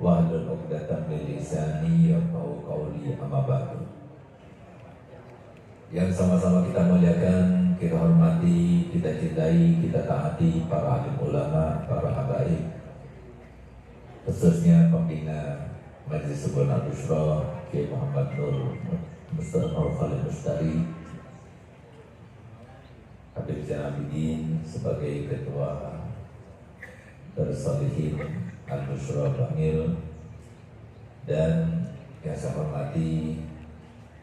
wahlul 'uqdatam min lisani yafqahu qawli, amma ba'du. Yang sama-sama kita muliakan, kita hormati, kita cintai, kita taati para alim ulama, para habaib, khususnya pembina Majelis Subhan Al-Bushra Kiai Muhammad Nur Khalil Mustari, Habib Zainal Abidin sebagai Ketua Tersolihin Al-Bushra Bangil, dan yang saya hormati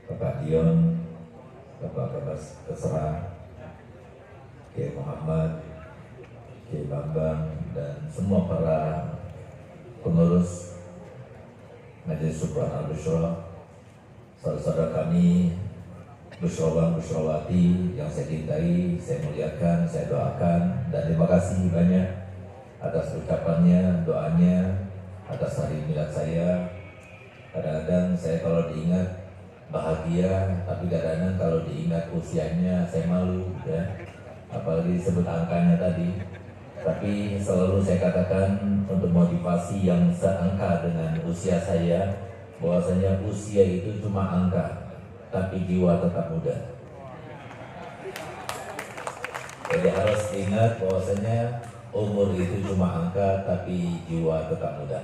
Bapak Dion, Bapak Kabas Kesra, Kiai Muhammad, Kiai Bambang, dan semua para pengurus Majelis Subhan Al-Bushra, saudara-saudara kami, Bushrawan, Bushrawati yang saya cintai, saya muliakan, saya doakan, dan terima kasih banyak atas ucapannya, doanya, atas hari milad saya. Kadang-kadang saya kalau diingat bahagia, tapi kadang-kadang kalau diingat usianya saya malu, ya. Apalagi disebut angkanya tadi. Tapi selalu saya katakan untuk motivasi yang seangka dengan usia saya, bahwasanya usia itu cuma angka, tapi jiwa tetap muda. Jadi harus ingat bahwasanya umur itu cuma angka, tapi jiwa tetap muda.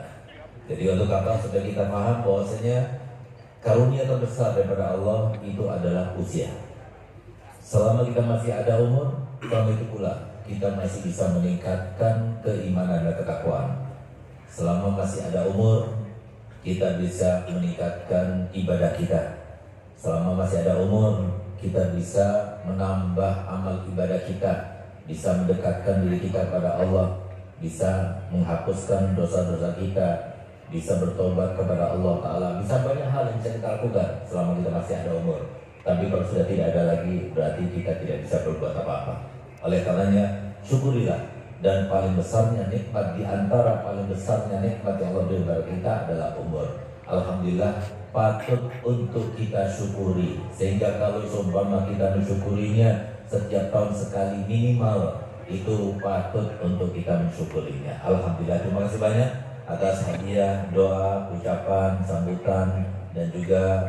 Jadi untuk apa sudah kita paham bahwasanya karunia terbesar daripada Allah itu adalah usia. Selama kita masih ada umur, selama itu pula kita masih bisa meningkatkan keimanan dan ketakwaan. Selama masih ada umur, kita bisa meningkatkan ibadah kita. Selama masih ada umur, kita bisa menambah amal ibadah kita, bisa mendekatkan diri kita kepada Allah, bisa menghapuskan dosa-dosa kita, bisa bertobat kepada Allah Ta'ala, bisa banyak hal yang bisa kita lakukan selama kita masih ada umur. Tapi kalau sudah tidak ada lagi, berarti kita tidak bisa berbuat apa-apa. Oleh karenanya, syukurilah. Dan paling besarnya nikmat, di antara paling besarnya nikmat yang Allah beri kepada kita adalah umur. Alhamdulillah, patut untuk kita syukuri. Sehingga kalau seumpama kita mensyukurinya setiap tahun sekali minimal, itu patut untuk kita mensyukurinya. Alhamdulillah, terima kasih banyak atas hadiah, doa, ucapan, sambutan, dan juga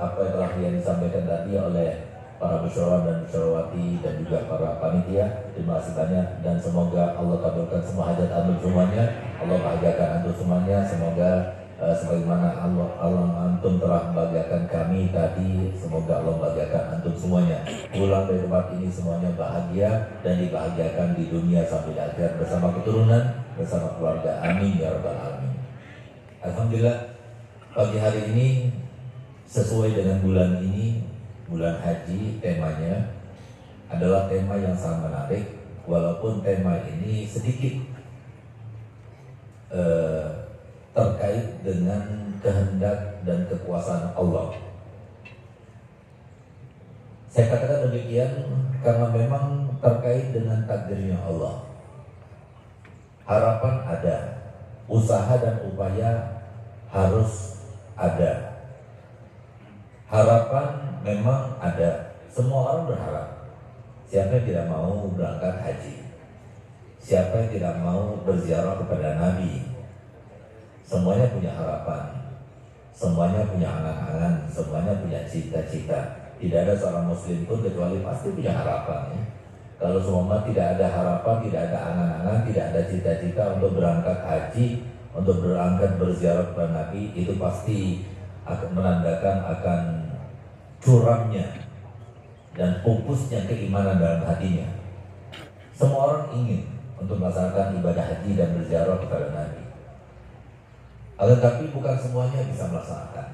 apa yang telah yang disampaikan tadi oleh para busyrawan dan busyrawati dan juga para panitia. Terima kasih banyak, dan semoga Allah kabulkan semua hajat antum semuanya, Allah bahagiakan antum semuanya. Semoga sebagaimana Allah antum telah membahagiakan kami tadi, semoga Allah membahagiakan antum semuanya. Pulang dari tempat ini semuanya bahagia dan dibahagiakan di dunia sampai di akhirat bersama keturunan, bersama keluarga. Amin ya rabbal alamin. Alhamdulillah, pagi hari ini sesuai dengan bulan ini, bulan haji, temanya adalah tema yang sangat menarik. Walaupun tema ini sedikit terkait dengan kehendak dan kekuasaan Allah. Saya katakan demikian karena memang terkait dengan takdirnya Allah. Harapan ada, usaha dan upaya harus ada. Harapan memang ada, semua orang berharap. Siapa yang tidak mau berangkat haji? Siapa yang tidak mau berziarah kepada Nabi? Semuanya punya harapan, semuanya punya angan-angan, semuanya punya cita-cita. Tidak ada seorang muslim pun kecuali pasti punya harapan, ya. Kalau semua tidak ada harapan, tidak ada angan-angan, tidak ada cita-cita untuk berangkat haji, untuk berangkat berziarah kepada Nabi, itu pasti akan menandakan akan curamnya dan pupusnya keimanan dalam hatinya. Semua orang ingin untuk melaksanakan ibadah haji dan berziarah kepada Nabi. Tetapi bukan semuanya bisa melaksanakan.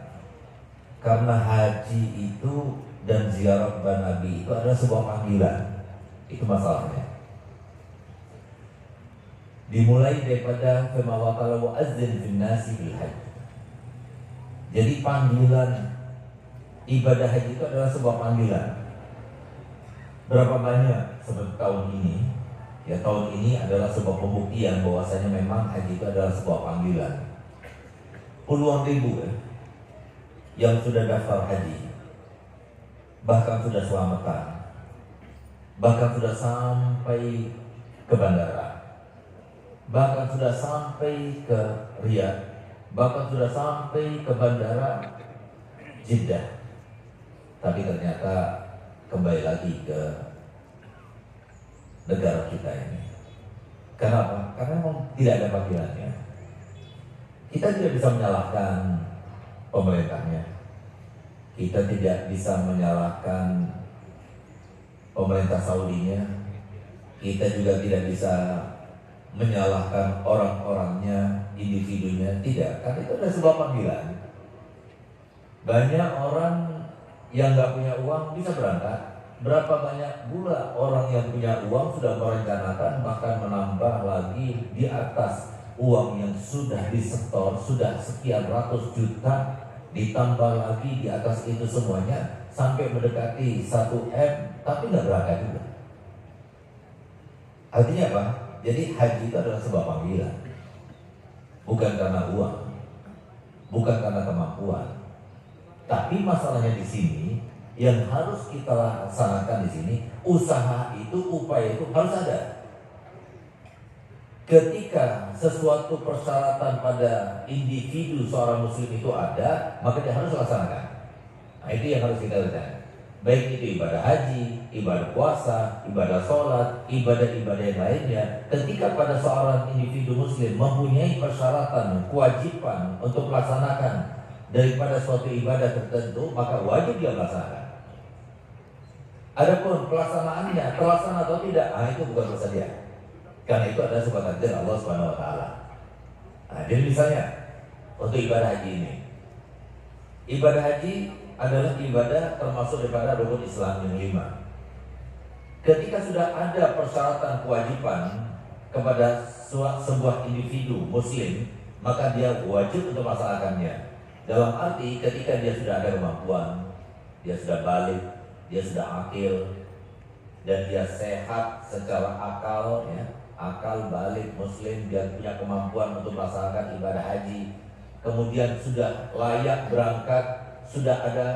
Karena haji itu dan ziarah kepada Nabi itu adalah sebuah panggilan. Itu masalahnya. Dimulai daripada firman Allah Ta'ala wa azzin fin nasi bil haji. Jadi panggilan ibadah haji itu adalah sebuah panggilan. Berapa banyak seperti tahun ini? Ya, tahun ini adalah sebuah pembuktian bahwasanya memang haji itu adalah sebuah panggilan. Puluhan ribu yang sudah daftar haji, bahkan sudah selamatan, bahkan sudah sampai ke bandara. bahkan sudah sampai ke Riyadh, bahkan sudah sampai ke bandara Jeddah. Tapi ternyata kembali lagi ke negara kita ini. Kenapa? Karena memang tidak ada panggilannya. Kita tidak bisa menyalahkan pemerintahnya. Kita tidak bisa menyalahkan pemerintah Saudinya. Kita juga tidak bisa menyalahkan orang-orangnya, individunya. Tidak, karena itu adalah sebuah panggilan. Banyak orang yang nggak punya uang bisa berangkat. Berapa banyak pula orang yang punya uang sudah merencanakan bahkan menambah lagi di atas uang yang sudah disetor, sudah sekian ratus juta, ditambah lagi di atas itu semuanya sampai mendekati 1 M, tapi nggak berangkat juga. Artinya apa? Jadi haji itu adalah sebuah panggilan, bukan karena uang, bukan karena kemampuan. Tapi masalahnya di sini yang harus kita laksanakan di sini, usaha itu, upaya itu harus ada. Ketika sesuatu persyaratan pada individu seorang muslim itu ada, maka dia harus laksanakan. Nah, itu yang harus kita lakukan. Baik itu ibadah haji, ibadah puasa, ibadah sholat, ibadah-ibadah yang lainnya. Ketika pada seorang individu muslim mempunyai persyaratan, kewajiban untuk melaksanakan daripada suatu ibadah tertentu, maka wajib dia melaksanakan. Adapun pelaksanaannya, terlaksana atau tidak, itu bukan urusan dia. Karena itu adalah sebuah takdir Allah Subhanahu Wa Taala. Jadi misalnya untuk ibadah haji ini, ibadah haji adalah ibadah termasuk daripada rukun Islam yang 5. Ketika sudah ada persyaratan kewajiban kepada sebuah individu muslim, maka dia wajib untuk melaksanakannya. Dalam arti ketika dia sudah ada kemampuan, dia sudah balik, dia sudah akil, dan dia sehat secara akal, ya, akal balik muslim, dia punya kemampuan untuk melaksanakan ibadah haji, kemudian sudah layak berangkat, sudah ada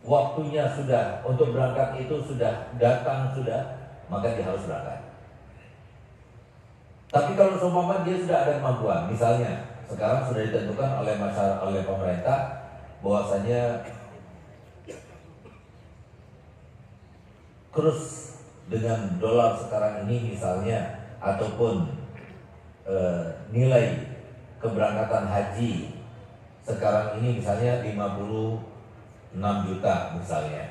waktunya sudah untuk berangkat itu sudah datang sudah, maka dia harus berangkat. Tapi kalau seumpama dia sudah ada kemampuan, misalnya sekarang sudah ditentukan oleh masyarakat, oleh pemerintah bahwasanya kurs dengan dolar sekarang ini misalnya, ataupun nilai keberangkatan haji sekarang ini misalnya 56 juta misalnya.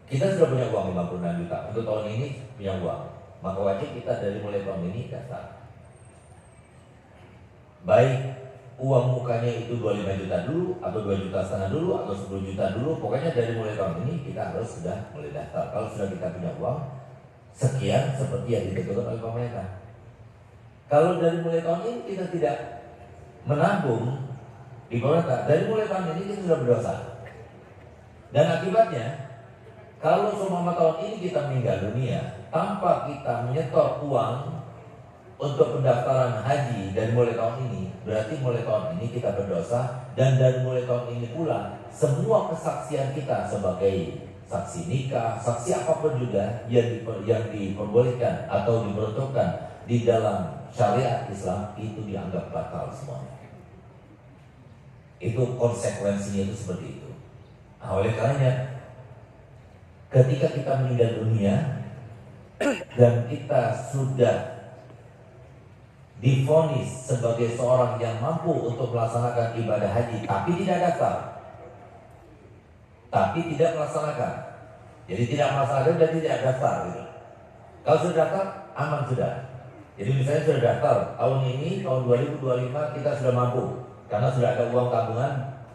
Kita sudah punya uang 56 juta untuk tahun ini, punya uang, maka wajib kita dari mulai tahun ini daftar. Baik uang mukanya itu 25 juta dulu, atau 2,5 juta dulu, atau 10 juta dulu, pokoknya dari mulai tahun ini kita harus sudah mulai daftar. Kalau sudah kita punya uang sekian seperti yang ditentukan oleh pemerintah. Kalau dari mulai tahun ini kita tidak menabung di pemerintah, dari mulai tahun ini kita sudah berdosa. Dan akibatnya, kalau semua tahun ini kita meninggal dunia tanpa kita menyetor uang untuk pendaftaran haji dari mulai tahun ini, berarti mulai tahun ini kita berdosa. Dan dari mulai tahun ini pula semua kesaksian kita sebagai saksi nikah, saksi apapun juga yang diperbolehkan atau diperuntukkan di dalam syariat Islam itu dianggap batal semuanya. Itu konsekuensinya itu seperti itu. Nah, oleh karenanya ketika kita meninggal dunia dan kita sudah divonis sebagai seorang yang mampu untuk melaksanakan ibadah haji tapi tidak daftar, tapi tidak melaksanakan, jadi tidak melaksanakan dan tidak daftar gitu. Kalau sudah daftar, aman sudah. Jadi misalnya sudah daftar tahun ini, tahun 2025 kita sudah mampu karena sudah ada uang tabungan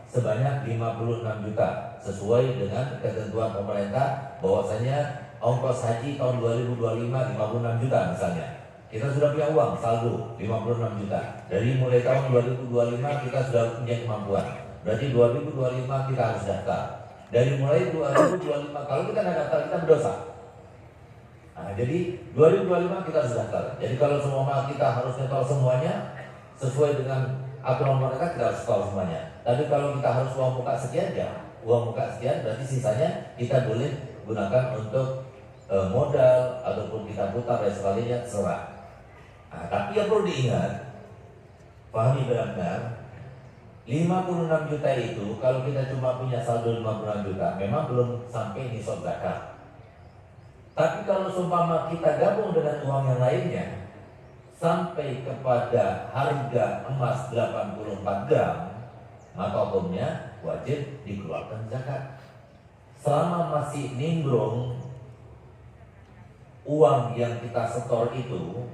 sebanyak 56 juta sesuai dengan ketentuan pemerintah bahwasanya ongkos haji tahun 2025 56 juta misalnya. Kita sudah punya uang saldo 56 juta. Dari mulai tahun 2025 kita sudah punya kemampuan. Berarti 2025 kita harus daftar. Dari mulai 2025 kalau kita tidak daftar kita berdosa. Nah, jadi 2025 kita harus daftar. Jadi kalau semua kita harus nyetor semuanya sesuai dengan aturan mereka, kita harus setor semuanya. Tapi kalau kita harus uang muka sekian, ya uang muka sekian berarti sisanya kita boleh gunakan untuk modal ataupun kita putar dan sebagainya, terserah. Nah, tapi yang perlu diingat, pahami benar-benar, 56 juta itu kalau kita cuma punya saldo 56 juta memang belum sampai nisab zakat. Tapi kalau seumpama kita gabung dengan uang yang lainnya sampai kepada harga emas 84 gram, maka hukumnya wajib dikeluarkan zakat. Selama masih nimbrung uang yang kita setor itu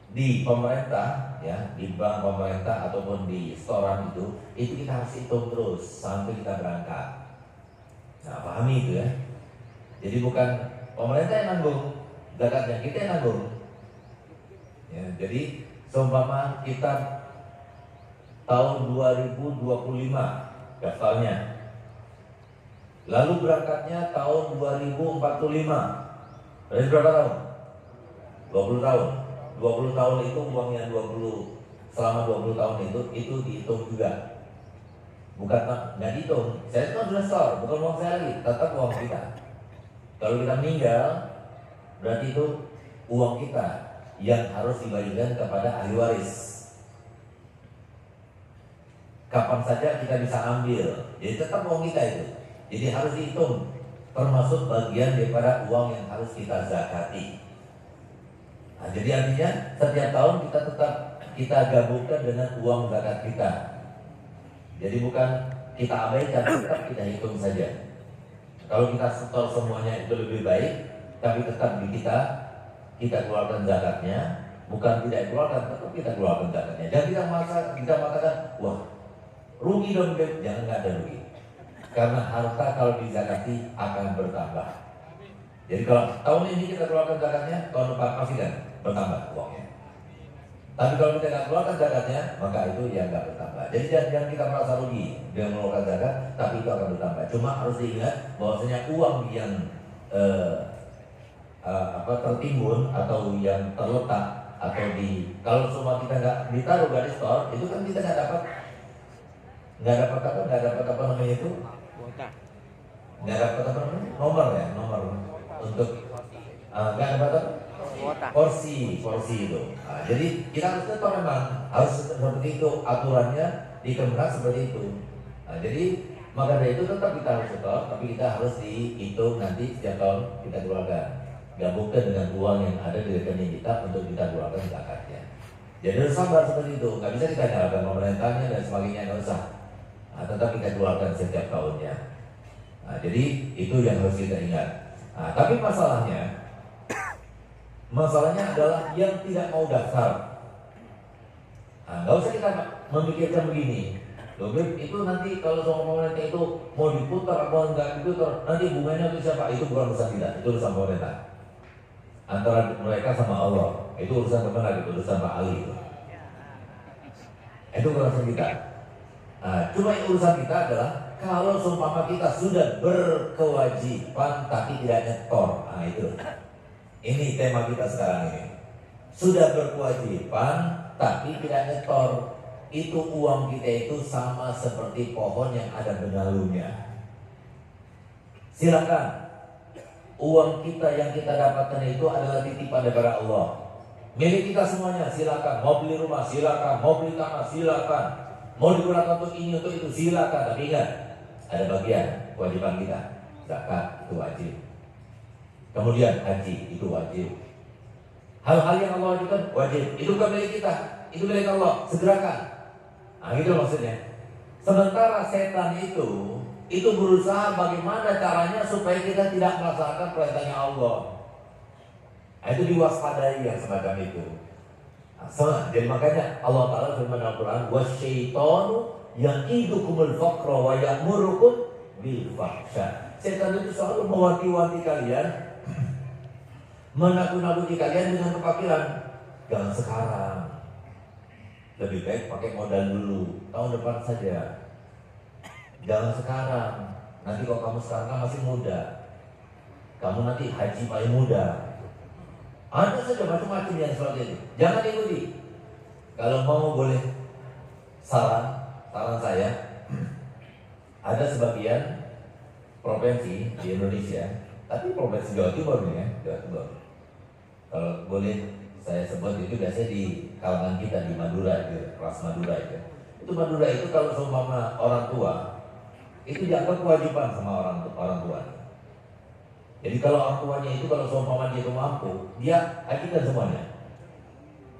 di pemerintah, ya, di bank pemerintah ataupun di setoran itu kita harus hitung terus sampai kita berangkat. Nah, pahami itu ya. Jadi bukan pemerintah yang nanggung zakatnya, kita yang nanggung. Ya, jadi seumpama kita tahun 2025 daftarnya, lalu berangkatnya tahun 2045. Berarti berapa tahun? 20 tahun. 20 tahun itu uangnya 20, selama 20 tahun itu dihitung juga. Bukan nggak dihitung. Saya itu sudah store, bukan uang saya lagi, tetap uang kita. Kalau kita meninggal, berarti itu uang kita yang harus dibagikan kepada ahli waris. Kapan saja kita bisa ambil, jadi tetap uang kita itu. Jadi harus dihitung, termasuk bagian daripada uang yang harus kita zakati. Nah, jadi artinya setiap tahun kita gabungkan dengan uang zakat kita. Jadi bukan kita abaikan, tetap kita hitung saja. Kalau kita setor semuanya itu lebih baik, tapi tetap di kita keluarkan zakatnya, bukan tidak keluarkan, tetap kita keluarkan zakatnya. Dan kita mengatakan, wah rugi dong, jangan, nggak ada rugi. Karena harta kalau dizakati akan bertambah. Jadi kalau tahun ini kita keluarkan zakatnya, tahun depan pasti kan bertambah uangnya. Tapi kalau kita nggak keluarkan zakatnya, maka itu ya nggak bertambah. Jadi jangan kita merasa rugi dengan mengeluarkan zakat, tapi itu akan bertambah. Cuma harus diingat bahwasanya uang yang tertimbun atau yang terletak atau kalau semua kita nggak ditaruh, nggak di store, itu kan kita nggak dapat apa namanya itu, nggak dapat apa namanya, nomor untuk nggak dapat apa? Porsi itu. Nah, jadi kita harus tetap memang harus seperti itu aturannya di Kemenang seperti itu. Nah, jadi maka dari itu tetap kita harus setor, tapi kita harus dihitung nanti setiap tahun kita keluarkan, gabungkan dengan uang yang ada di rekening kita untuk kita keluarkan zakatnya. Jadi harus sabar seperti itu, nggak bisa kita nyalakan pemerintahnya dan sebagainya, nggak usah. Nah, tetap kita keluarkan setiap tahunnya. Nah, jadi itu yang harus kita ingat. Nah, tapi masalahnya adalah yang tidak mau daftar. Nah, nggak usah kita memikirkan begini. Loh, itu nanti kalau sama pemerintah itu mau diputar atau enggak diputar, nanti bunganya itu siapa? Itu bukan urusan kita, itu urusan pemerintah. Antara mereka sama Allah, itu urusan Kemenang, itu urusan Pak Ali itu. Itu urusan kita. Nah, cuma yang urusan kita adalah kalau seumpama kita sudah berkewajiban tapi tidak nyetor. Nah, itu. Ini tema kita sekarang ini. Sudah berkewajiban tapi tidak nyetor. Itu uang kita itu sama seperti pohon yang ada benalunya. Silakan. Uang kita yang kita dapatkan itu adalah titipan daripada Allah. Milik kita semuanya, silakan. Mau beli rumah, silakan. Mau beli tanah, silakan. Mau digunakan untuk ini, untuk itu, silakan. Tapi ingat, ada bagian kewajiban kita. Zakat itu wajib. Kemudian haji itu wajib. Hal-hal yang Allah wajibkan wajib. Itu bukan milik kita, itu milik Allah. Segerakan. Nah, gitu maksudnya. Sementara setan itu berusaha bagaimana caranya supaya kita tidak melaksanakan perintahnya Allah. Nah, itu diwaspadai yang semacam itu. Nah, jadi makanya Allah Ta'ala firman Al-Quran, wasyaitonu ya'idukumul faqra wa ya'murukum bil fahsya. Setan itu selalu mewanti-wanti kalian, menakut-nakuti kalian dengan kefakiran. Jangan sekarang, lebih baik pakai modal dulu, tahun depan saja. Jangan sekarang, nanti kalau kamu sekarang kan masih muda, kamu nanti haji paling muda. Ada saja macam-macam yang seperti itu. Jangan ikuti. Kalau mau boleh saran saya, ada sebagian provinsi di Indonesia Tapi provinsi Jawa Timur nih ya, Jawa Timur. Kalau boleh saya sebut itu biasanya di kalangan kita di Madura itu, kelas Madura itu. Itu Madura itu kalau seumpama orang tua itu dianggap kewajiban sama orang tua. Jadi kalau orang tuanya itu kalau seumpama dia itu mampu, dia hajikan semuanya.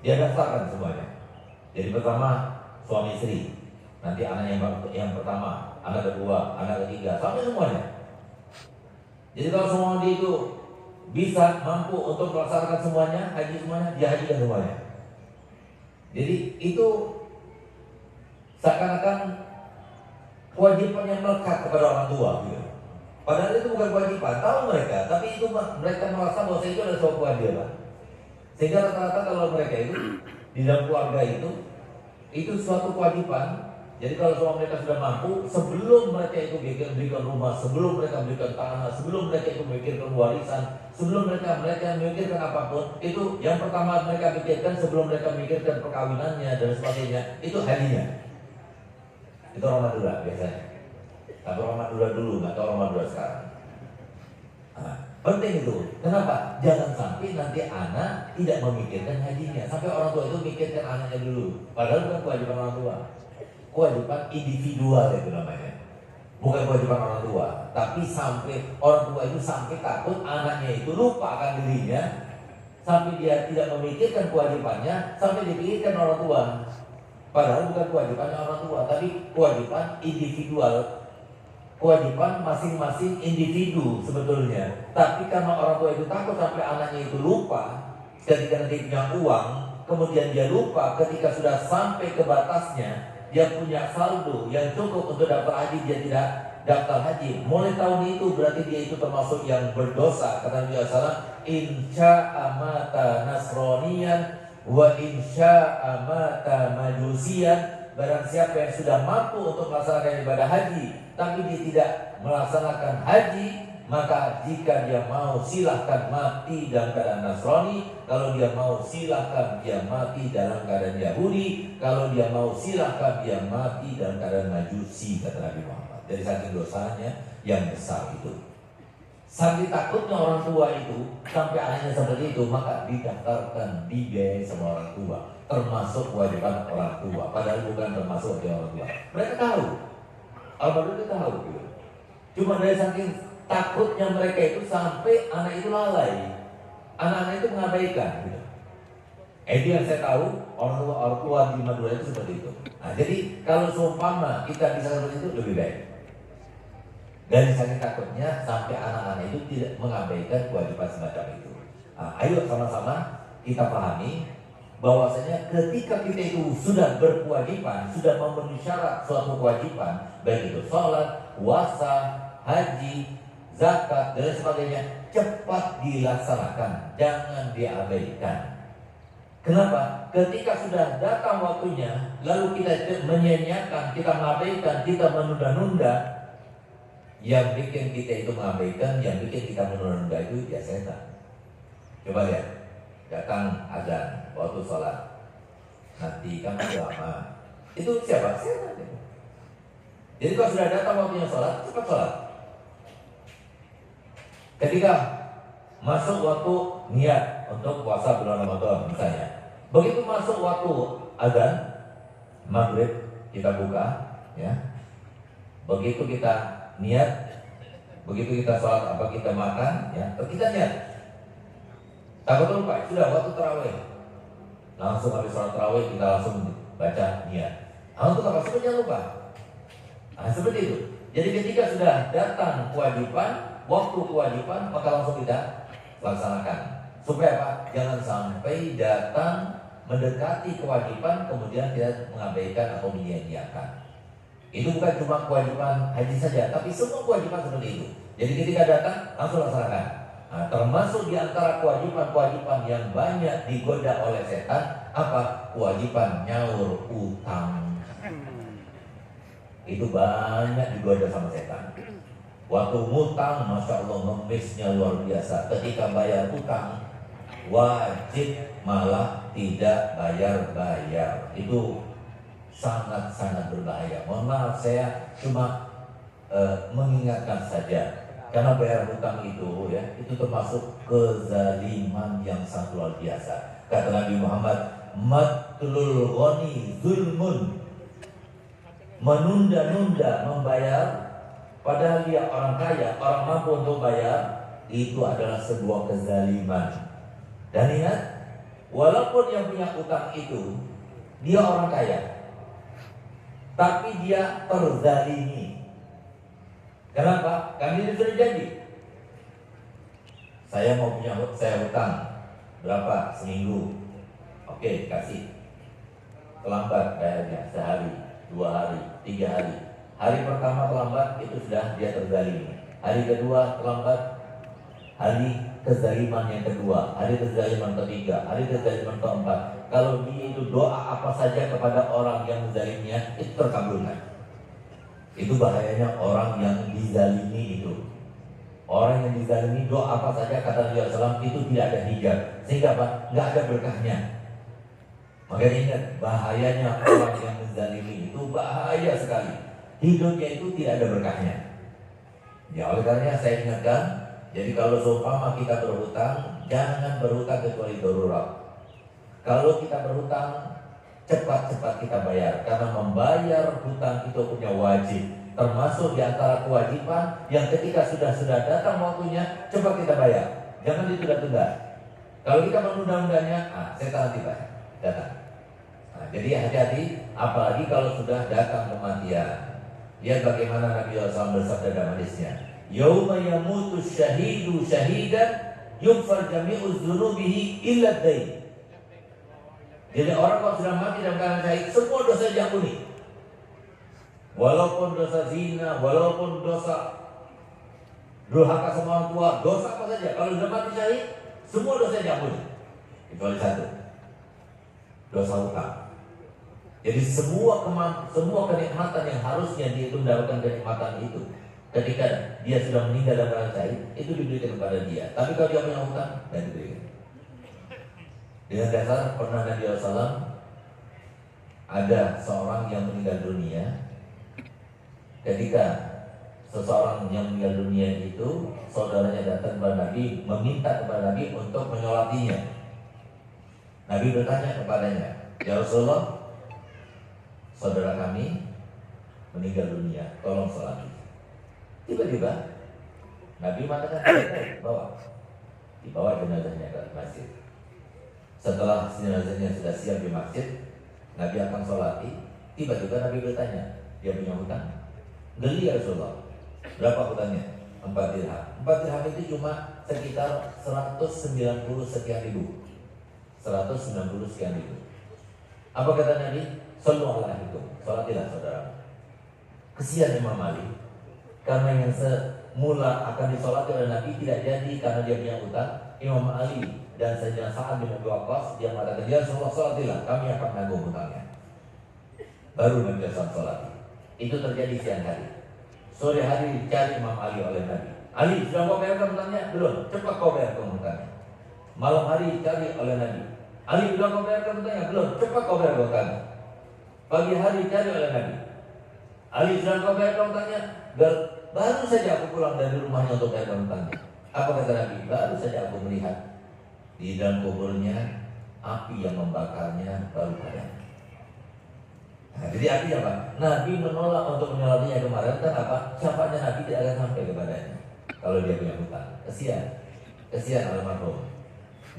Dia daftarkan semuanya. Jadi pertama suami istri, nanti anak yang pertama, anak kedua, anak ketiga, sampai semuanya. Jadi kalau semua dia itu bisa mampu untuk melaksanakan semuanya, haji semuanya, dia hajikan semuanya. Jadi itu seakan-akan kewajiban yang melekat kepada orang tua gitu. Padahal itu bukan kewajiban, tahu mereka, tapi itu mereka merasa bahwa itu adalah suatu kewajiban. Sehingga rata-rata kalau mereka itu di dalam keluarga itu suatu kewajiban. Jadi kalau semua mereka sudah mampu, sebelum mereka itu berikan rumah, sebelum mereka berikan tanah, sebelum mereka itu memikirkan warisan, sebelum mereka memikirkan apapun, itu yang pertama mereka pikirkan sebelum mereka memikirkan perkawinannya dan sebagainya, itu hajinya. Itu orang Madura biasanya. Tapi orang Madura dulu, nggak tahu orang Madura sekarang. Nah, penting itu. Kenapa? Jangan sampai nanti anak tidak memikirkan hajinya. Sampai orang tua itu mikirkan anaknya dulu. Padahal bukan kewajiban orang tua. Kewajiban individual itu namanya. Bukan kewajiban orang tua. Tapi sampai orang tua itu sampai takut anaknya itu lupa akan dirinya. Sampai dia tidak memikirkan kewajibannya. Sampai dipikirkan orang tua. Padahal bukan kewajibannya orang tua. Tapi kewajiban individual. Kewajiban masing-masing individu sebetulnya. Tapi karena orang tua itu takut sampai anaknya itu lupa ketika nanti punya uang, kemudian dia lupa ketika sudah sampai ke batasnya, dia punya saldo yang cukup untuk daftar haji, dia tidak daftar haji. Mulai tahun itu berarti dia itu termasuk yang berdosa. Kata Nabi SAW, insya'a mata nasroniyan wa insya'a mata majusiyan. Barang siapa yang sudah mampu untuk melaksanakan ibadah haji, tapi dia tidak melaksanakan haji, maka jika dia mau silahkan mati dalam keadaan Nasrani. Kalau dia mau silahkan dia mati dalam keadaan Yahudi. Kalau dia mau silahkan dia mati dalam keadaan Majusi, kata Nabi Muhammad. Dari saking dosanya yang besar itu, saking takutnya orang tua itu sampai anaknya seperti itu, maka didaftarkan, dibiayai sama orang tua, termasuk kewajiban orang tua. Padahal bukan termasuk kewajiban orang tua. Mereka tahu, Al-Badr itu tahu gitu. Cuma dari saking takutnya mereka itu sampai anak itu lalai, anak-anak itu mengabaikan gitu. Itu yang saya tahu orang tua di Madura itu seperti itu. Nah, jadi kalau seumpama kita bisa seperti itu lebih baik. Dan saking takutnya sampai anak-anak itu tidak mengabaikan kewajiban semacam itu. Nah, ayo sama-sama kita pahami bahwasanya ketika kita itu sudah berkewajiban, sudah memenuhi syarat suatu kewajiban, baik itu sholat, puasa, haji, zakat dan sebagainya, cepat dilaksanakan, jangan diabaikan. Kenapa? Ketika sudah datang waktunya, lalu kita menyia-nyiakan, kita mengabaikan, kita menunda-nunda, yang bikin kita itu mengabaikan, yang bikin kita menunda-nunda itu ya setan. Coba lihat, datang azan waktu sholat, nanti kan lama, itu siapa? Setan. Jadi kalau sudah datang waktunya sholat, cepat sholat. Ketika masuk waktu niat untuk puasa bulan Ramadan misalnya, begitu masuk waktu azan maghrib kita buka, ya. Begitu kita niat, begitu kita sholat apa kita makan, ya, kita niat. Takut lupa, sudah waktu tarawih, langsung habis sholat tarawih kita langsung baca niat. Untuk apa? Supaya jangan lupa. Nah, seperti itu. Jadi ketika sudah datang kewajiban, waktu kewajiban, maka langsung kita laksanakan. Supaya apa? Jangan sampai datang mendekati kewajiban kemudian kita mengabaikan atau menyia-nyiakan. Itu bukan cuma kewajiban haji saja, tapi semua kewajiban seperti itu. Jadi ketika datang langsung laksanakan. Nah, termasuk di antara kewajiban-kewajiban yang banyak digoda oleh setan, apa? Kewajiban nyaur utang. Itu banyak digoda sama setan. Waktu ngutang, masya Allah ngemisnya luar biasa. Ketika bayar utang, wajib malah tidak bayar-bayar. Itu sangat-sangat berbahaya. Mohon maaf, saya cuma mengingatkan saja. Karena bayar hutang itu ya, itu termasuk kezaliman yang sangat luar biasa. Kata Nabi Muhammad, matlul ghani zulmun. Menunda-nunda membayar padahal dia orang kaya, orang mampu untuk bayar, itu adalah sebuah kezaliman. Dan ingat, walaupun yang punya utang itu dia orang kaya, tapi dia terzalimi. Kenapa? Kan ini sudah jadi. Saya hutang berapa? Seminggu. Oke, kasih. Terlambat bayarnya sehari, 2 hari, 3 hari. Hari pertama terlambat, itu sudah dia terzalimi. Hari kedua terlambat, hari kezaliman yang kedua, hari kezaliman ketiga, hari kezaliman keempat. Kalau dia itu doa apa saja kepada orang yang menzalimnya, itu terkabulkan. Itu bahayanya orang yang dizalimi itu. Orang yang dizalimi doa apa saja kata Nabi SAW itu tidak ada hijab. Sehingga apa? Nggak ada berkahnya. Makanya ingat, bahayanya orang yang menzalimi itu bahaya sekali. Hidupnya itu tidak ada berkahnya. Ya oleh karenanya saya ingatkan, jadi kalau seumpama kita berhutang, jangan berhutang kecuali darurat. Kalau kita berhutang, cepat-cepat kita bayar, karena membayar hutang itu punya wajib, termasuk di antara kewajiban yang ketika sudah datang waktunya cepat kita bayar, jangan ditunda-tunda. Kalau kita menunda-undanya, setan tiba datang. Jadi hati-hati, apalagi kalau sudah datang kematian. Lihat bagaimana Nabi SAW bersabda dalam hadisnya, yauma yamutu syahidu syahidan yufar jami'u dzunubihi illa dain. Jadi orang kalau sudah mati dalam keadaan syahid, semua dosa diampuni. Walaupun dosa zina, walaupun dosa durhaka sama orang tua, dosa apa saja, kalau sudah mati syahid, semua dosa diampuni. Kecuali satu, dosa hutang. Jadi semua kenikmatan yang harusnya dia itu mendapatkan kenikmatan itu, ketika dia sudah meninggal dalam keadaan syahid, itu diberikan kepada dia. Tapi kalau dia punya hutang, tidak diberikan. Dengan dasar pernah Nabi SAW ada seorang yang meninggal dunia. Ketika seseorang yang meninggal dunia itu, saudaranya datang kepada Nabi, meminta kepada Nabi untuk menyolatinya. Nabi bertanya kepadanya, ya Rasulullah, saudara kami meninggal dunia, tolong sholati. Tiba-tiba Nabi mengatakan, dibawa jenazahnya ke masjid. Setelah jenazahnya sudah siap di masjid, Nabi akan sholati. Tiba-tiba Nabi bertanya, dia punya hutang? Geli ya Rasulullah. Berapa hutangnya? 4 dirham. 4 dirham itu cuma sekitar 190 sekian ribu. 190 sekian ribu. Apa kata Nabi? Sallu ala ahlikum. Sholatilah saudara. Kesian Imam Ali, karena yang semula akan disolati oleh Nabi tidak jadi karena dia punya hutang. Imam Ali dan Sayyidina Sa'ad bin Abi Waqqas, dia mengatakan, ya Rasulullah, sholatilah, kami akan menanggung hutangnya. Baru Nabi SAW sholat. Itu terjadi siang hari. Sore hari dicari Imam Ali oleh Nabi. Ali, sudah kau bayarkan hutangnya? Belum, cepat kau bayarkan hutangnya. Malam hari dicari oleh Nabi. Ali, sudah kau bayarkan hutangnya? Belum, cepat kau bayarkan hutangnya. Pagi hari dicari oleh Nabi. Ali, sudah kau bayarkan hutangnya? Baru saja aku pulang dari rumahnya untuk bayarkan hutangnya. Apa kata Nabi? Baru saja aku melihat di dalam kuburnya api yang membakarnya baru padam. Jadi artinya apa? Nabi menolak untuk menyolatinya kemarin, kan apa? Syafaatnya Nabi tidak akan sampai kepadanya kalau dia punya hutang. Kesian almarhum.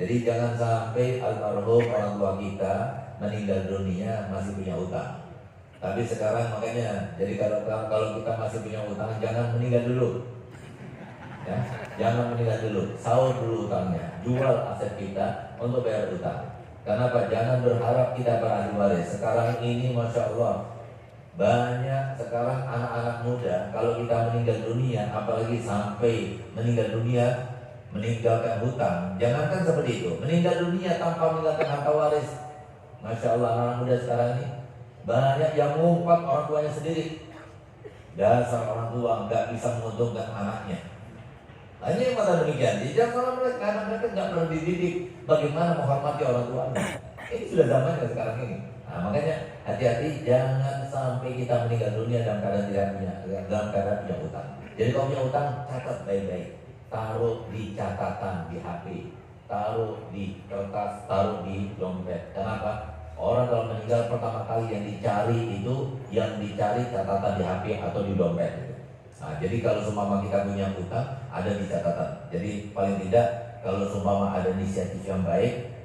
Jadi jangan sampai almarhum orang tua kita meninggal dunia masih punya hutang. Tapi sekarang makanya, jadi kalau kita masih punya hutang, jangan meninggal dulu. Ya, jangan meninggal dulu, sahur dulu hutangnya, jual aset kita untuk bayar hutang. Karena apa? Jangan berharap kita berahli waris. Sekarang ini Masya Allah, banyak sekarang anak-anak muda, kalau kita meninggal dunia, apalagi sampai meninggal dunia meninggalkan hutang, jangankan seperti itu, meninggal dunia tanpa meninggalkan harta waris. Masya Allah, anak muda sekarang ini banyak yang mengumpat orang tuanya sendiri. Dasar orang tua nggak bisa menguntungkan anaknya. Nah, ini masa demikian. Jadi jangan mereka, karena mereka nggak pernah dididik bagaimana menghormati orang tuanya. Ini sudah zamannya sekarang ini. Nah, makanya hati-hati, jangan sampai kita meninggal dunia dalam keadaan tidak punya hutang. Jadi kalau punya utang, catat baik-baik, taruh di catatan di HP, taruh di kertas, taruh di dompet. Kenapa? Orang kalau meninggal pertama kali yang dicari catatan di HP atau di dompet. Nah, jadi kalau seumpama kita punya utang, ada di catatan. Jadi paling tidak kalau seumpama ada inisiatif yang baik,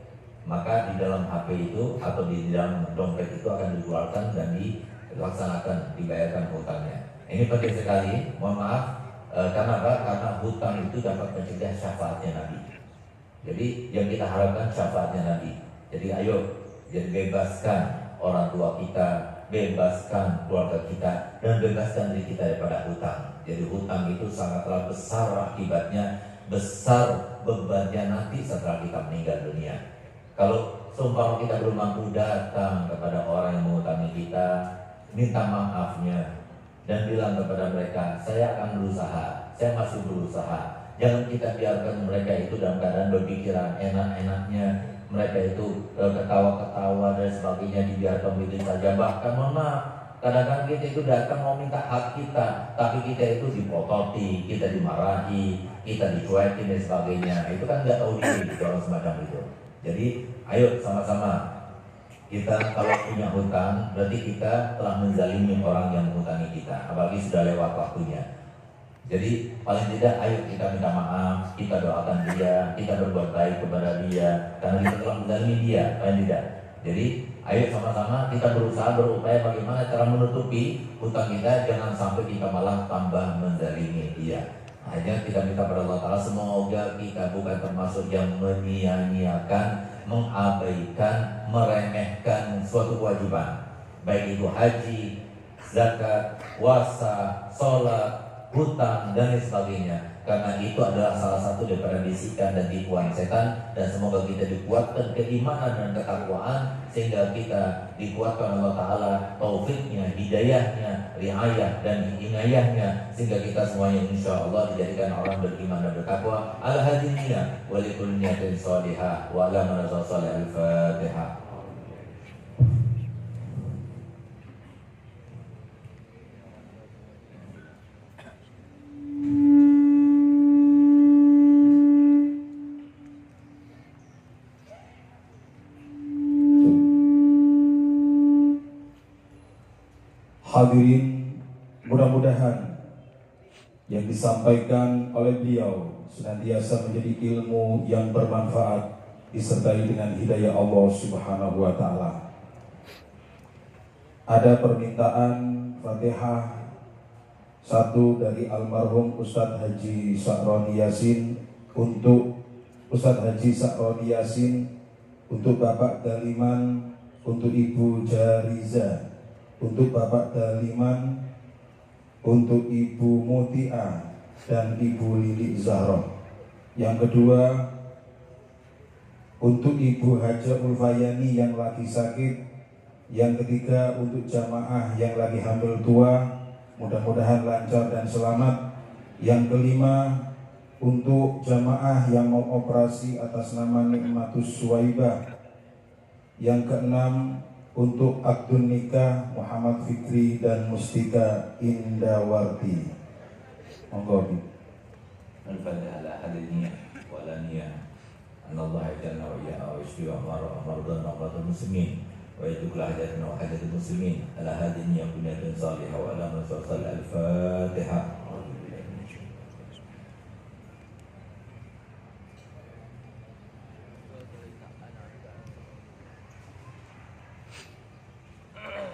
maka di dalam HP itu atau di dalam dompet itu akan dikeluarkan dan dilaksanakan, dibayarkan hutangnya. Ini penting sekali. Mohon maaf, karena apa? Karena hutang itu dapat mencegah syafaatnya Nabi. Jadi yang kita harapkan syafaatnya Nabi. Jadi ayo, jadi bebaskan orang tua kita, bebaskan keluarga kita, dan bebaskan diri kita daripada hutang. Jadi hutang itu sangatlah besar akibatnya, besar bebannya nanti setelah kita meninggal dunia. Kalau seumpama kita belum mampu datang kepada orang yang mengutangi kita, minta maafnya dan bilang kepada mereka, saya akan berusaha, saya masih berusaha. Jangan kita biarkan mereka itu dalam keadaan berpikiran enak-enaknya, mereka itu ketawa-ketawa dan sebagainya, dibiarkan begitu saja. Bahkan mohon maaf, kadang-kadang kita itu datang mau minta hak kita, tapi kita itu dipototi, kita dimarahi, kita dicuekin dan sebagainya. Itu kan nggak tahu diri orang semacam itu. Jadi ayo sama-sama kita kalau punya hutang berarti kita telah menzalimi orang yang menghutangi kita, apalagi sudah lewat waktunya. Jadi paling tidak ayo kita minta maaf, kita doakan dia, kita berbuat baik kepada dia karena kita telah menzalimi dia, paling tidak. Jadi ayo sama-sama kita berusaha berupaya bagaimana cara menutupi hutang kita, jangan sampai kita malah tambah menzalimi dia. Hanya kita minta pada Allah Ta'ala semoga kita bukan termasuk yang menyia-nyiakan, mengabaikan, meremehkan suatu kewajiban, baik itu haji, zakat, puasa, sholat, hutang, dan lain sebagainya. Karena itu adalah salah satu daripada bisikan dan tipuan setan. Dan semoga kita dikuatkan keimanan dan ketakwaan, sehingga kita dikuatkan Allah Ta'ala taufiknya, hidayahnya, riayah dan inayahnya, sehingga kita semuanya insya Allah dijadikan orang beriman dan bertakwa. Al-hadiniyah walikul niyatin salihah wa ala manazal salih. Al-Fatihah. Hadirin, mudah-mudahan yang disampaikan oleh beliau senantiasa menjadi ilmu yang bermanfaat disertai dengan hidayah Allah Subhanahu wa Ta'ala. Ada permintaan Fatihah satu dari almarhum Ustadz Haji Sa'roni Yasin untuk Ustadz Haji Sa'roni Yasin, untuk Bapak Daliman, untuk Ibu Jariza, untuk Bapak Daliman, untuk Ibu Mutia dan Ibu Lili Zahra. Yang kedua untuk Ibu Haja Ulfayani yang lagi sakit. Yang ketiga untuk jamaah yang lagi hamil tua, mudah-mudahan lancar dan selamat. Yang kelima untuk jamaah yang mau operasi atas nama Nikmatus Suwaibah. Yang keenam untuk akdun nikah Muhammad Fikri dan Mustika Indawarti. Monggo. Al-Fatihah ala hadiniyah wa ala niyah. Anallahu jalla wa jalla wa istiwa mardan mardan muslimin wa yaduklah hajatna wa hajatul muslimin ala hadiniyah bunyatin salihah wa ala manazal salih. Al-Fatihah.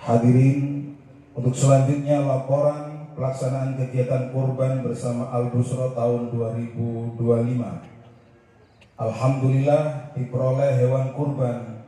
Hadirin, untuk selanjutnya laporan pelaksanaan kegiatan kurban bersama Al-Busra tahun 2025. Alhamdulillah diperoleh hewan kurban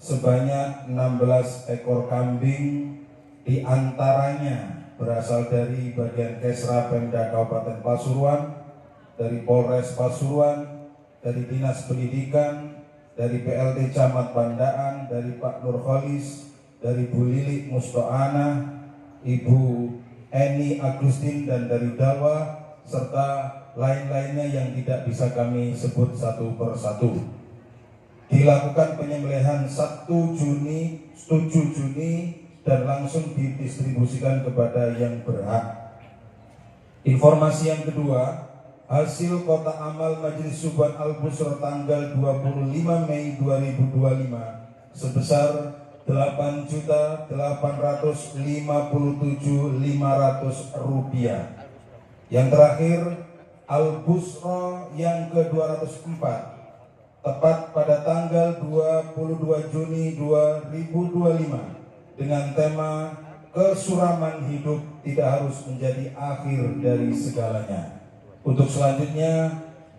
sebanyak 16 ekor kambing, diantaranya berasal dari bagian Kesra Pemda Kabupaten Pasuruan, dari Polres Pasuruan, dari Dinas Pendidikan, dari PLT Camat Bandaan, dari Pak Nurholis, dari Bu Lili Mustoana, Ibu Eni Agustin, dan dari Dawa, serta lain-lainnya yang tidak bisa kami sebut satu persatu. Dilakukan penyembelihan 7 Juni dan langsung didistribusikan kepada yang berhak. Informasi yang kedua, hasil Kota Amal Majelis Suban Al-Busra tanggal 25 Mei 2025 sebesar 8.857.500 rupiah. Yang terakhir, Al-Busra yang ke-204 tepat pada tanggal 22 Juni 2025 dengan tema kesuraman hidup tidak harus menjadi akhir dari segalanya. Untuk selanjutnya,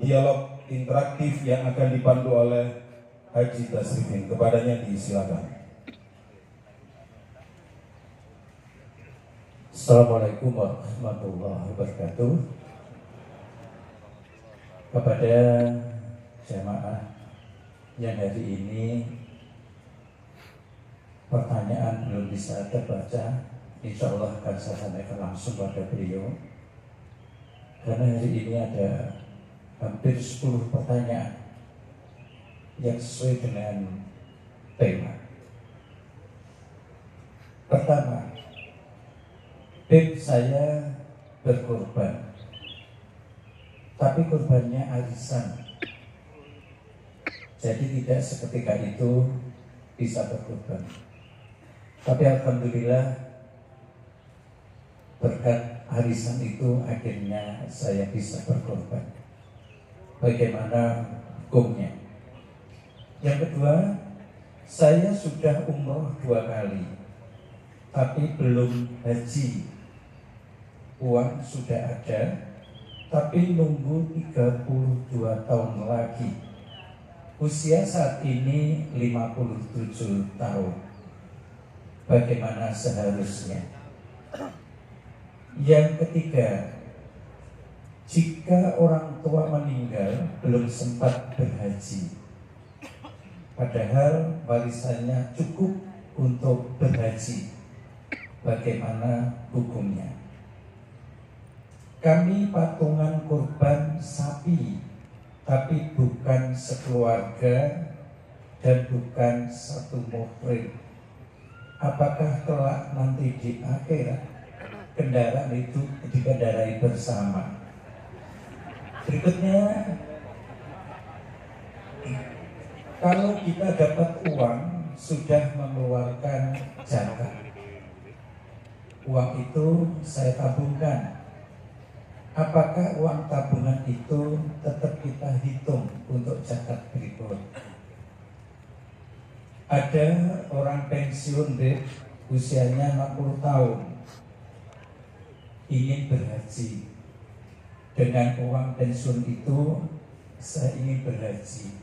dialog interaktif yang akan dipandu oleh Haji Tasrifin. Kepadanya disilakan. Assalamualaikum warahmatullahi wabarakatuh. Kepada jamaah yang hari ini pertanyaan belum bisa terbaca, insya Allah akan saya sampaikan langsung pada beliau. Karena hari ini ada hampir 10 pertanyaan yang sesuai dengan tema. Pertama, Beb, saya berkorban, tapi korbannya arisan. Jadi tidak seketika itu bisa berkorban. Tapi alhamdulillah berkat arisan itu akhirnya saya bisa berkorban. Bagaimana hukumnya? Yang kedua, saya sudah umroh 2 kali, tapi belum haji. Uang sudah ada, tapi nunggu 32 tahun lagi. Usia saat ini 57 tahun. Bagaimana seharusnya? Yang ketiga, jika orang tua meninggal belum sempat berhaji, padahal warisannya cukup untuk berhaji, bagaimana hukumnya? Kami patungan kurban sapi, tapi bukan sekeluarga dan bukan satu muhrim. Apakah kelak nanti di akhirat kendaraan itu dikendarai bersama? Berikutnya, kalau kita dapat uang sudah mengeluarkan zakat, uang itu saya tabungkan. Apakah uang tabungan itu tetap kita hitung untuk zakat berikut? Ada orang pensiun deh, usianya 60 tahun, ingin berhaji. Dengan uang pensiun itu saya ingin berhaji,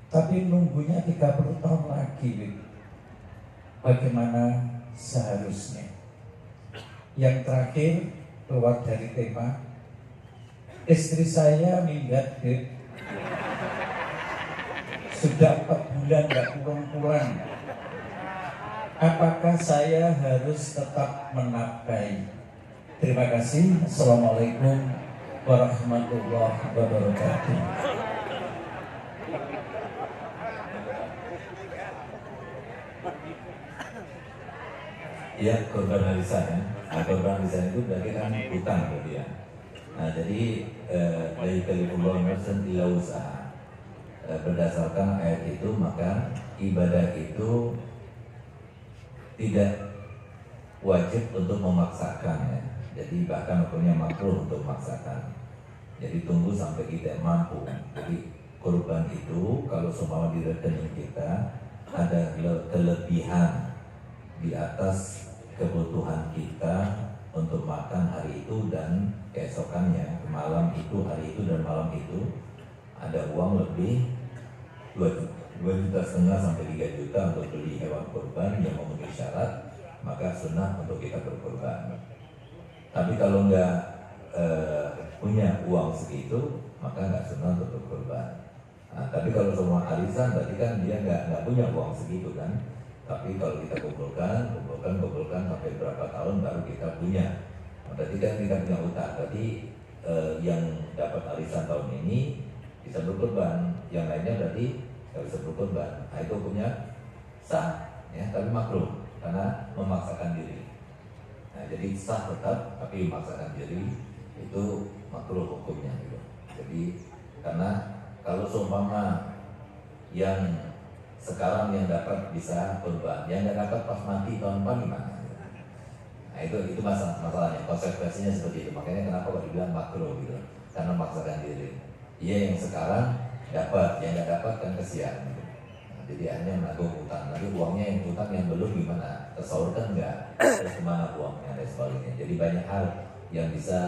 tapi nunggunya 30 tahun lagi deh. Bagaimana seharusnya? Yang terakhir, keluar dari tema, istri saya minggat deh, sudah 4 bulan gak pulang-pulang. Apakah saya harus tetap menafkahi? Terima kasih. Assalamualaikum warahmatullahi wabarakatuh. Ya, korban arisan. Nah, korban arisan itu berarti kan hutang gitu ya. Nah, jadi dari Kalifullah Mersen ila usaha. Berdasarkan ayat itu, maka ibadah itu tidak wajib untuk memaksakan ya. Jadi bahkan hukumnya makruh untuk memaksakan. Jadi tunggu sampai kita mampu. Jadi kurban itu kalau semua di rekening kita ada kelebihan di atas kebutuhan kita untuk makan hari itu dan keesokannya, malam itu, hari itu dan malam itu ada uang lebih 2,5 juta sampai 3 juta untuk beli hewan kurban yang memenuhi syarat, maka sunnah untuk kita berkurban. Tapi kalau nggak punya uang segitu, maka nggak sunnah untuk berkurban. Nah, tapi kalau semua arisan, berarti kan dia nggak punya uang segitu kan. Tapi kalau kita kumpulkan sampai berapa tahun baru kita punya. Berarti kan kita punya utang. Berarti yang dapat arisan tahun ini bisa berkurban, yang lainnya berarti nggak bisa berkurban. Nah, itu hukumnya sah, ya, tapi makruh karena memaksakan diri. Nah, jadi sah tetap, tapi memaksakan diri itu makruh hukumnya gitu. Jadi karena kalau seumpama yang sekarang yang dapat bisa kurban, yang nggak dapat pas mati tahun depan gimana? Nah itu masalahnya, konsekuensinya seperti itu. Makanya kenapa kok dibilang makruh gitu, karena memaksakan diri. Iya yang sekarang dapat, yang nggak dapat kan kesian gitu. Nah, jadi akhirnya menanggung utang. Nanti uangnya yang utang yang belum gimana? Tersalurkan nggak? Terus kemana uangnya dan sebagainya. Jadi banyak hal yang bisa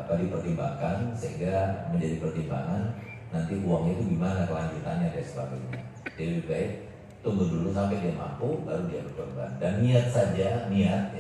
dipertimbangkan sehingga menjadi pertimbangan nanti uangnya itu gimana kelanjutannya dan sebagainya. Jadi lebih baik tunggu dulu sampai dia mampu baru dia berkorban. Dan niat saja, niat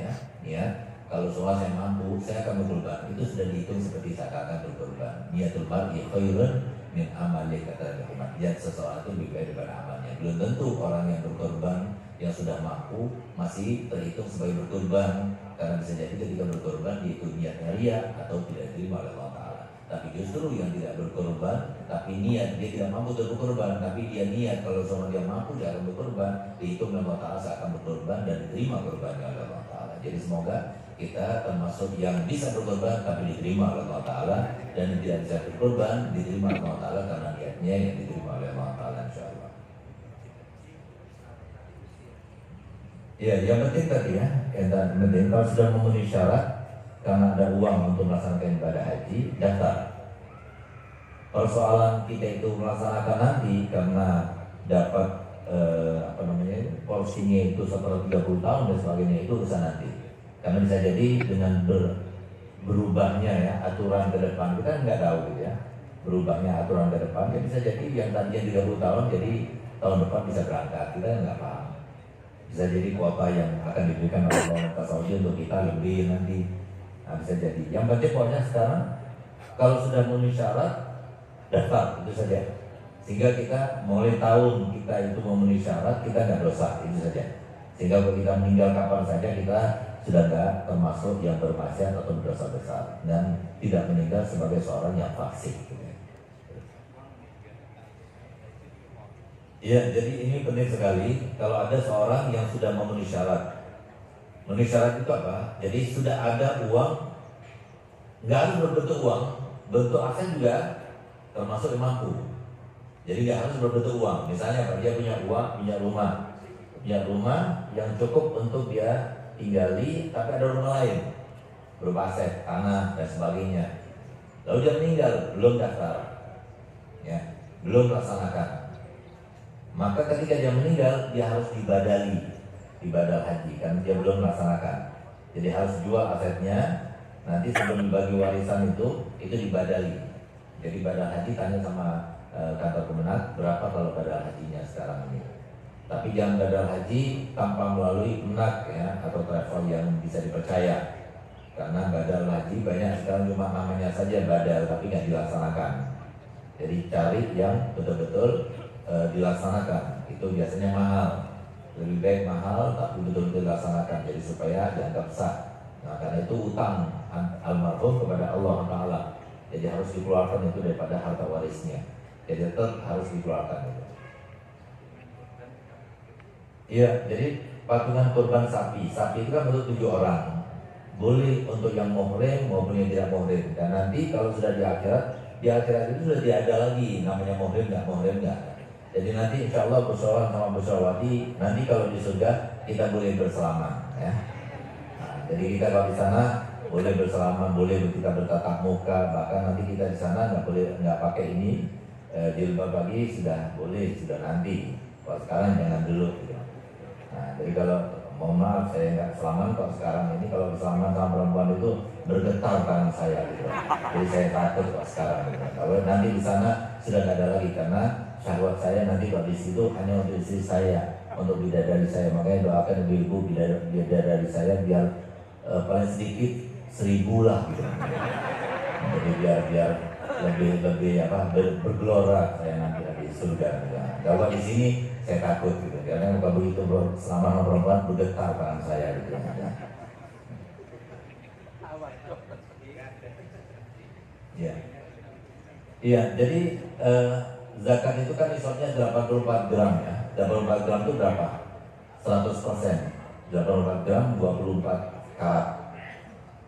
kalau soal saya mampu saya akan berkorban itu sudah dihitung seperti saya akan berkorban. Niatul mar'i khairun min amali, kata Muhammad. Niat seseorang itu lebih baik daripada amalnya. Belum tentu orang yang berkorban yang sudah mampu masih terhitung sebagai berkorban, karena bisa jadi ketika berkorban itu niatnya ria atau tidak diterima oleh Allah Ta'ala. Tapi justru yang tidak berkorban tapi niat dia tidak mampu untuk berkorban, tapi dia niat kalau sama dia mampu dia akan berkorban, dihitung oleh Allah Ta'ala saya akan berkorban dan diterima korbannya oleh Allah Ta'ala. Jadi semoga kita termasuk yang bisa berkorban tapi diterima oleh Allah Ta'ala, dan yang tidak bisa berkorban diterima oleh Allah Ta'ala karena niatnya yang diterima oleh Allah Ta'ala, insyaallah. Ya, yang penting tadi ya, yang penting kalau sudah memenuhi syarat karena ada uang untuk melaksanakan ibadah haji, daftar. Persoalan kita itu melaksanakan nanti karena dapat porsinya itu setelah 30 tahun dan sebagainya, itu urusan nanti. Karena bisa jadi dengan berubahnya ya aturan ke depan, kita nggak tahu gitu ya. Berubahnya aturan ke depan, ya bisa jadi yang tadinya 30 tahun jadi tahun depan bisa berangkat, kita nggak paham. Bisa jadi kuota yang akan diberikan oleh pemerintah Saudi untuk kita lebih nanti. Nah, bisa jadi. Yang penting pokoknya sekarang kalau sudah memenuhi syarat daftar, itu saja. Sehingga kita mulai tahun kita itu memenuhi syarat, kita nggak dosa, itu saja. Sehingga kalau kita meninggal kapan saja kita sudah nggak termasuk yang bermaksiat atau berdosa besar dan tidak meninggal sebagai seorang yang fasik. Ya, jadi ini penting sekali kalau ada seorang yang sudah memenuhi syarat. Memenuhi syarat itu apa? Jadi sudah ada uang, nggak harus berbentuk uang, bentuk aset juga termasuk yang mampu. Jadi nggak harus berbentuk uang. Misalnya apa? Dia punya uang, punya rumah yang cukup untuk dia tinggali, tapi ada rumah lain berupa aset, tanah dan sebagainya. Lalu dia meninggal, belum daftar, ya, belum melaksanakan. Maka ketika dia meninggal, dia harus dibadal haji, kan dia belum melaksanakan. Jadi harus jual asetnya, nanti sebelum dibagi warisan itu dibadali. Jadi badal haji tanya sama kantor Kemenak berapa kalau badal hajinya sekarang ini. Tapi jangan badal haji tanpa melalui Kemenak ya, atau travel yang bisa dipercaya. Karena badal haji banyak sekarang cuma namanya saja badal tapi nggak dilaksanakan. Jadi cari yang betul-betul dilaksanakan, itu biasanya mahal. Lebih baik mahal tapi betul-betul dilaksanakan, jadi supaya dianggap sah. Nah, karena itu utang almarhum kepada Allah Ta'ala, jadi harus dikeluarkan itu daripada harta warisnya. Jadi tetap harus dikeluarkan itu. Iya, jadi patungan kurban sapi itu kan untuk 7 orang. Boleh untuk yang muhrim maupun yang tidak muhrim. Dan nanti kalau sudah di akhirat itu sudah tidak ada lagi namanya muhrim nggak. Jadi nanti insya Allah bersolat sama bersolawati, nanti kalau di surga kita boleh berselamat ya. Nah, jadi kita kalau di sana boleh berselamat, boleh kita bertatap muka, bahkan nanti kita di sana nggak pakai ini jilbab lagi, sudah boleh, sudah nanti. Kalau sekarang jangan dulu gitu. Nah, jadi kalau mohon maaf saya nggak selamat kok sekarang ini, kalau berselamat sama perempuan itu bergetar tangan saya gitu. Jadi saya takut kok sekarang gitu. Kalau nanti di sana sudah nggak ada lagi, karena syahwat saya nanti kalau di situ hanya untuk istri saya, untuk bidadari saya. Makanya doakan ibu-ibu bidadari saya biar paling sedikit 1000 lah gitu. Jadi biar lebih bergelora saya nanti di surga gitu. Kalau di sini saya takut gitu, karena kalau begitu selama perempuan bergetar tangan saya gitu. Ya. Iya, jadi zakat itu kan isotnya 84 gram ya. 84 gram itu berapa? 100%. 84 gram 24 karat.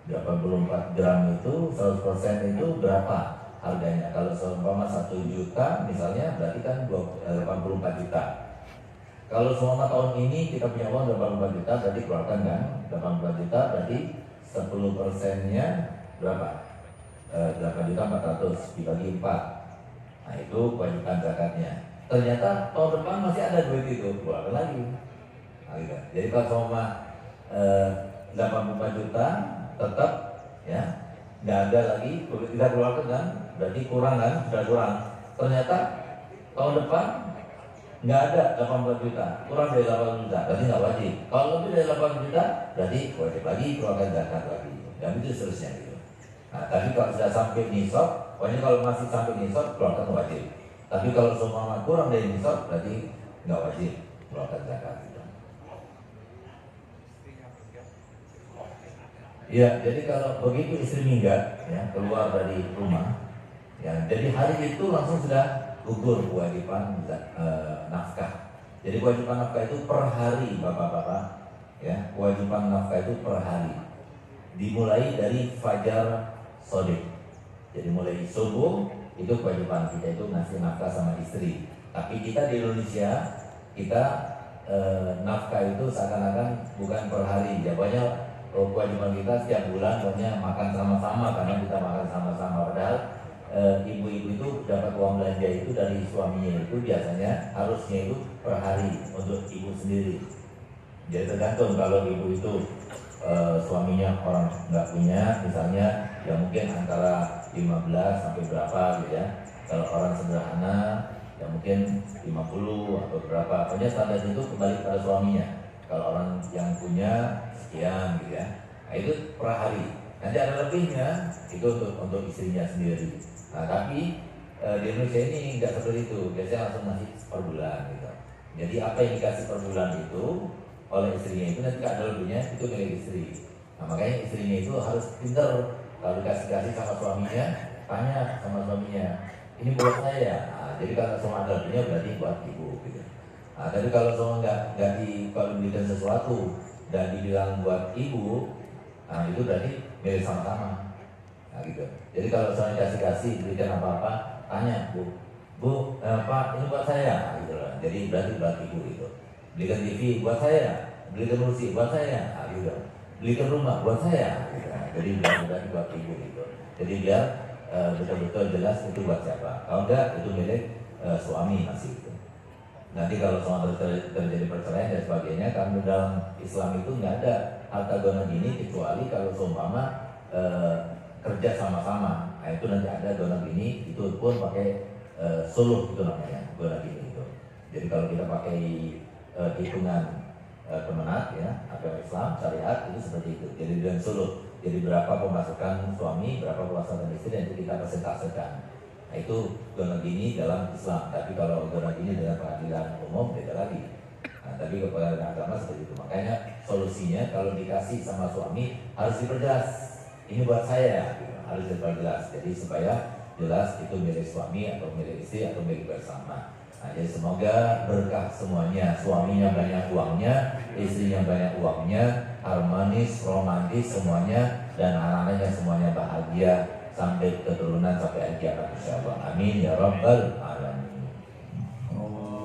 84 gram itu 100% itu berapa harganya? Kalau seumpama 1 juta misalnya berarti kan 84 juta. Kalau selama tahun ini kita punya uang 84 juta, berarti keluarkan kan 84 juta, berarti 10%-nya berapa? 8 juta 400 dibagi 4. Nah itu kewajiban zakatnya. Ternyata tahun depan masih ada duit itu, keluarkan lagi. Nah, gitu. Jadi kalau selama 84 juta tetap ya nggak ada lagi kita keluarkan kan, berarti kurang kan, sudah kurang. Ternyata tahun depan nggak ada 80 juta, kurang dari 80 juta, berarti nggak wajib. Kalau lebih dari 80 juta, berarti wajib lagi keluarkan zakat lagi, dan itu seterusnya gitu. Nah, tapi kalau sudah sampai nisab, pokoknya kalau masih sampai nisab keluarkan wajib. Tapi kalau semua kurang dari nisab, berarti nggak wajib keluarkan zakat. Gitu. Ya, jadi kalau begitu istri minggat ya keluar dari rumah, ya jadi hari itu langsung sudah gugur kewajiban nafkah. Jadi kewajiban nafkah itu per hari, bapak-bapak, ya kewajiban nafkah itu per hari. Dimulai dari fajar sodik. Jadi mulai subuh itu kewajiban kita itu ngasih nafkah sama istri. Tapi kita di Indonesia kita nafkah itu seakan-akan bukan per hari, ya banyak. Kewajiban kita setiap bulan pokoknya makan sama-sama karena kita makan sama-sama. Padahal ibu-ibu itu dapat uang belanja itu dari suaminya itu biasanya harusnya itu per hari untuk ibu sendiri. Jadi tergantung kalau ibu itu suaminya orang nggak punya misalnya ya mungkin antara 15 sampai berapa gitu ya. Kalau orang sederhana ya mungkin 50 atau berapa. Pokoknya standar itu kembali pada suaminya. Kalau orang yang punya sekian gitu ya, nah itu per hari. Nanti ada lebihnya itu untuk istrinya sendiri. Nah tapi di Indonesia ini nggak seperti itu, biasanya langsung ngasih per bulan gitu. Jadi apa yang dikasih per bulan itu oleh istrinya itu nanti ada lebihnya itu milik istri. Nah makanya istrinya itu harus pintar kalau dikasih sama suaminya, tanya sama suaminya, ini buat saya. Nah, jadi kalau semua ada lebihnya berarti buat ibu gitu. Nah, tapi kalau semua kalau diberikan sesuatu dan dibilang buat ibu, nah itu berarti milik sama-sama. Nah gitu. Jadi kalau saya kasih berikan apa-apa, tanya bu, Pak ini buat saya, nah, gitu lah. Jadi berarti buat ibu itu. Belikan TV buat saya, belikan kursi buat saya, nah, gitu. Belikan rumah buat saya, gitu. Jadi berarti buat ibu itu. Jadi biar betul-betul jelas itu buat siapa. Kalau enggak itu milik suami masih itu. Nanti kalau soal terjadi perceraian dan sebagainya, karena dalam Islam itu nggak ada harta gona gini kecuali kalau seumpama kerja sama-sama. Nah itu nanti ada gona gini, itu pun pakai suluh itu namanya gona gini itu. Jadi kalau kita pakai hitungan kemenat ya, agama Islam syariat itu seperti itu. Jadi dengan suluh. Jadi berapa pemasukan suami, berapa pemasukan istri, dan itu kita persentasekan. Nah itu gona gini dalam Islam, tapi kalau gona gini dengan pengadilan umum beda lagi. Nah, tapi kepada agama seperti itu. Makanya solusinya kalau dikasih sama suami harus diperjelas. Ini buat saya, gitu. Harus diperjelas. Jadi supaya jelas itu milik suami atau milik istri atau milik bersama. Nah, jadi semoga berkah semuanya. Suaminya banyak uangnya, istrinya banyak uangnya, harmonis, romantis semuanya, dan anak-anaknya semuanya bahagia sampai keturunan sampai akhir kiamat insyaallah. Amin ya rabbal alamin.